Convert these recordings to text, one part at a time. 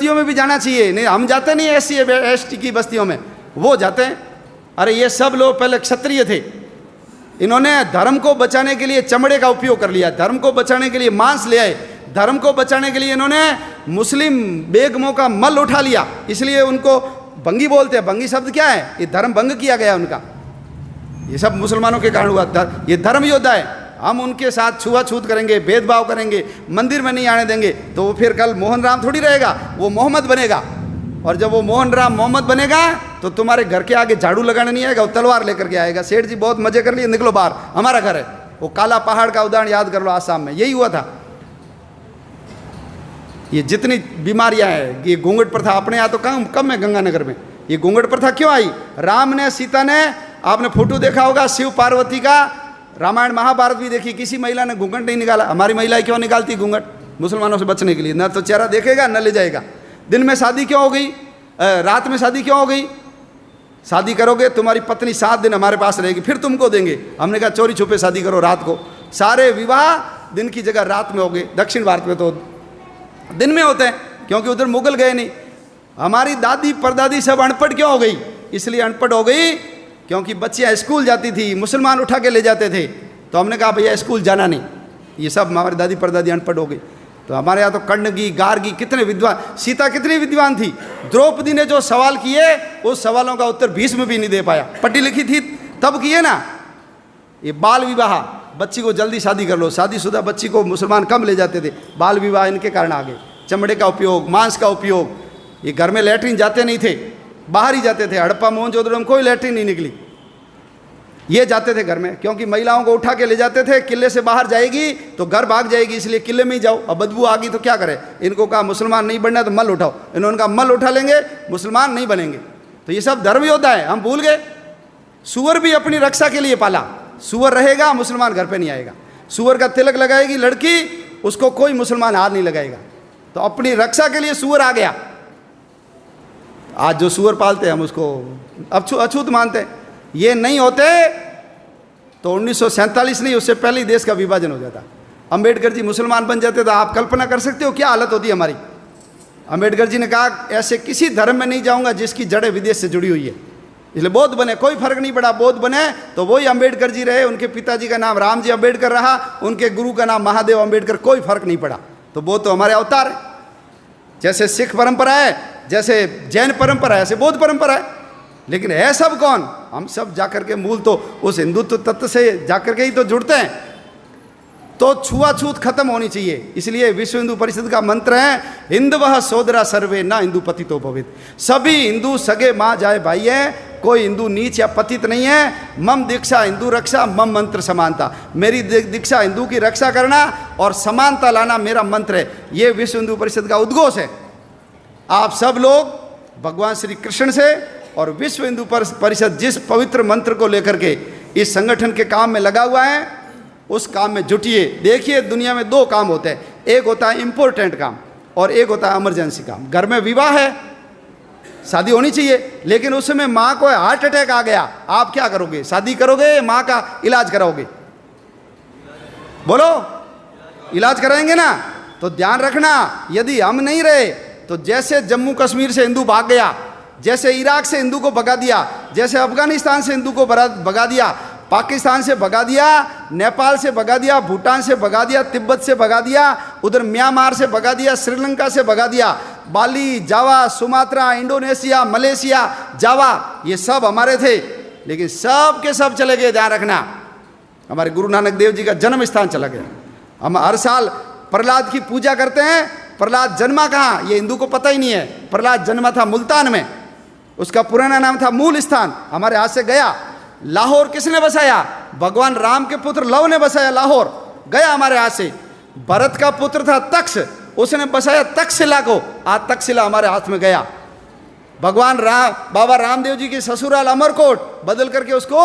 बस्तियों में भी जाना चाहिए। नहीं, हम जाते नहीं एससी एसटी की बस्तियों में, वो जाते हैं। अरे ये सब लोग पहले क्षत्रिय थे, इन्होंने धर्म को बचाने के लिए चमड़े का उपयोग कर लिया, धर्म को बचाने के लिए मांस ले आए, धर्म को बचाने के लिए इन्होंने मुस्लिम बेगमों का मल उठा लिया, इसलिए उनको भंगी बोलते हैं। भंगी शब्द क्या है? ये धर्म भंग किया गया उनका। ये सब मुसलमानों के कारण हुआ। ये धर्म योद्धा है, हम उनके साथ छुआछूत करेंगे, भेदभाव करेंगे, मंदिर में नहीं आने देंगे, तो वो फिर कल मोहन राम थोड़ी रहेगा, वो मोहम्मद बनेगा। और जब वो मोहन राम मोहम्मद बनेगा तो तुम्हारे घर के आगे झाड़ू लगाने नहीं आएगा, वो तलवार लेकर के आएगा। सेठ जी बहुत मजे कर लिए, निकलो बाहर, हमारा घर है। वो काला पहाड़ का उदाहरण याद कर लो, आसाम में यही हुआ था। ये जितनी बीमारियां हैं, ये घूंघट प्रथा अपने यहाँ तो कम है गंगानगर में। ये घूंघट प्रथा क्यों आई? राम ने, सीता ने, आपने फोटो देखा होगा शिव पार्वती का, रामायण महाभारत भी देखी, किसी महिला ने घूंघट नहीं निकाला। हमारी महिलाएं क्यों निकालती घूंघट? मुसलमानों से बचने के लिए। न तो चेहरा देखेगा न ले जाएगा। दिन में शादी क्यों हो गई? रात में शादी क्यों हो गई? शादी करोगे तुम्हारी पत्नी 7 दिन हमारे पास रहेगी, फिर तुमको देंगे। हमने कहा चोरी छुपे शादी करो रात को। सारे विवाह दिन की जगह रात में हो गए। दक्षिण भारत में तो दिन में होते हैं, क्योंकि उधर मुगल गए नहीं। हमारी दादी परदादी सब अनपढ़ क्यों हो गई? इसलिए अनपढ़ हो गई क्योंकि बच्चियाँ स्कूल जाती थी, मुसलमान उठा के ले जाते थे, तो हमने कहा भैया स्कूल जाना नहीं। ये सब हमारी दादी परदादी अनपढ़ हो गई। तो हमारे यहाँ तो कण्णगी, गार्गी, कितने विद्वान, सीता कितनी विद्वान थी। द्रौपदी ने जो सवाल किए उस सवालों का उत्तर भीष्म भी नहीं दे पाया। पढ़ी लिखी थी तब किए ना। ये बाल विवाह, बच्ची को जल्दी शादी कर लो, शादीशुदा बच्ची को मुसलमान कम ले जाते थे, बाल विवाह इनके कारण आ गए। चमड़े का उपयोग, मांस का उपयोग, ये घर में लैट्रिन जाते नहीं थे, बाहर ही जाते थे। हड़प्पा मोहनजोदड़ो में कोई लैट्रिन नहीं निकली, ये जाते थे घर में, क्योंकि महिलाओं को उठा के ले जाते थे। किले से बाहर जाएगी तो घर भाग जाएगी, इसलिए किले में ही जाओ। अब बदबू आ गई तो क्या करें? इनको कहा मुसलमान नहीं बनना तो मल उठाओ, इन्होंने कहा मल उठा लेंगे, मुसलमान नहीं बनेंगे। तो ये सब धर्म योद्धा है, हम भूल गए। सुअर भी अपनी रक्षा के लिए पाला, सुअर रहेगा मुसलमान घर पे नहीं आएगा। सुअर का तिलक लगाएगी लड़की, उसको कोई मुसलमान हाथ नहीं लगाएगा। तो अपनी रक्षा के लिए सुअर आ गया। आज जो सुअर पालते हैं हम उसको अछूत मानते हैं। ये नहीं होते तो 1947 नहीं, उससे पहले ही देश का विभाजन हो जाता। अंबेडकर जी मुसलमान बन जाते तो आप कल्पना कर सकते हो क्या हालत होती हमारी। अंबेडकर जी ने कहा ऐसे किसी धर्म में नहीं जाऊंगा जिसकी जड़ें विदेश से जुड़ी हुई है, इसलिए बौद्ध बने। कोई फर्क नहीं पड़ा, बौद्ध बने तो वही अंबेडकर जी रहे। उनके पिताजी का नाम रामजी अंबेडकर रहा, उनके गुरु का नाम महादेव अंबेडकर, कोई फर्क नहीं पड़ा। तो बौद्ध तो हमारे अवतार है। जैसे सिख परंपरा है, जैसे जैन परंपरा है, ऐसे बौद्ध परंपरा है। लेकिन है सब कौन? हम सब जाकर के मूल तो उस हिंदुत्व तत्व से जाकर के ही तो जुड़ते हैं। तो छुआछूत खत्म होनी चाहिए। इसलिए विश्व हिंदू परिषद का मंत्र है हिंदवः सोदरा सर्वे न हिंदू पतितो भवेत्। सभी हिंदू सगे माँ जाए भाई है, कोई हिंदू नीच या पतित नहीं है। मम दीक्षा हिंदू रक्षा, मम मंत्र समानता। मेरी दीक्षा हिंदू की रक्षा करना और समानता लाना मेरा मंत्र है। ये विश्व हिंदू परिषद का उद्घोष है। आप सब लोग भगवान श्री कृष्ण से और विश्व हिंदू परिषद जिस पवित्र मंत्र को लेकर के इस संगठन के काम में लगा हुआ है, उस काम में जुटिए। देखिए दुनिया में 2 काम होते हैं, एक होता है इम्पोर्टेंट काम और एक होता है इमरजेंसी काम। घर में विवाह है, शादी होनी चाहिए, लेकिन उस समय माँ को हार्ट अटैक आ गया, आप क्या करोगे? शादी करोगे, माँ का इलाज कराओगे? बोलो, इलाज कराएंगे ना? तो ध्यान रखना, यदि हम नहीं रहे तो जैसे जम्मू कश्मीर से हिंदू भाग गया, जैसे इराक से हिंदू को भगा दिया, जैसे अफगानिस्तान से हिंदू को भगा दिया, पाकिस्तान से भगा दिया, नेपाल से भगा दिया, भूटान से भगा दिया, तिब्बत से भगा दिया, उधर म्यांमार से भगा दिया, श्रीलंका से भगा दिया, बाली, जावा, सुमात्रा, इंडोनेशिया, मलेशिया, जावा, ये सब हमारे थे, लेकिन सब के सब चले गए। ध्यान रखना, हमारे गुरु नानक देव जी का जन्म स्थान चला गया। हम हर साल प्रहलाद की पूजा करते हैं। प्रहलाद जन्मा कहाँ, ये हिंदू को पता ही नहीं है। प्रहलाद जन्मा था मुल्तान में, उसका पुराना नाम था मूल स्थान, हमारे हाथ से गया। लाहौर किसने बसाया? भगवान राम के पुत्र लव ने बसाया लाहौर, गया हमारे हाथ से। भरत का पुत्र था तक्ष, उसने बसाया तक्षशिला को, आज तक्षशिला हमारे हाथ में गया। भगवान राम, बाबा रामदेव जी की ससुराल अमरकोट बदल करके उसको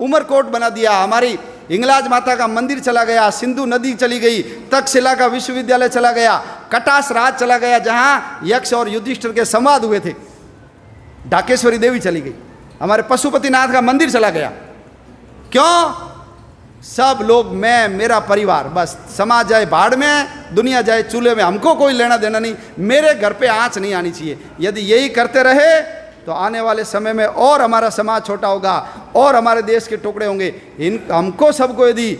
उमरकोट बना दिया। हमारी हिंगलाज माता का मंदिर चला गया, सिंधु नदी चली गई, तक्षशिला का विश्वविद्यालय चला गया, कटास राज चला गया जहाँ यक्ष और युधिष्ठिर के संवाद हुए थे, ढाकेश्वरी देवी चली गई, हमारे पशुपतिनाथ का मंदिर चला गया। क्यों? सब लोग, मैं, मेरा परिवार, बस समाज जाए भाड़ में, दुनिया जाए चूल्हे में, हमको कोई लेना देना नहीं, मेरे घर पे आँच नहीं आनी चाहिए। यदि यही करते रहे तो आने वाले समय में और हमारा समाज छोटा होगा और हमारे देश के टुकड़े होंगे। हमको सबको यदि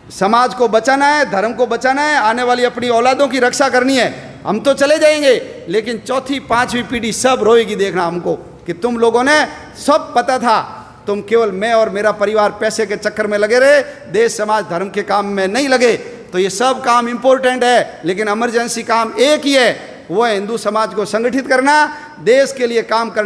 समाज को बचाना है, धर्म को बचाना है, आने वाली अपनी औलादों की रक्षा करनी है, हम तो चले जाएंगे, लेकिन चौथी पांचवी पीढ़ी सब रोएगी। देखना हमको कि तुम लोगों ने सब पता था, तुम केवल मैं और मेरा परिवार पैसे के चक्कर में लगे रहे, देश समाज धर्म के काम में नहीं लगे। तो ये सब काम इंपॉर्टेंट है, लेकिन इमरजेंसी काम एक ही है, वो है हिंदू समाज को संगठित करना, देश के लिए काम करना।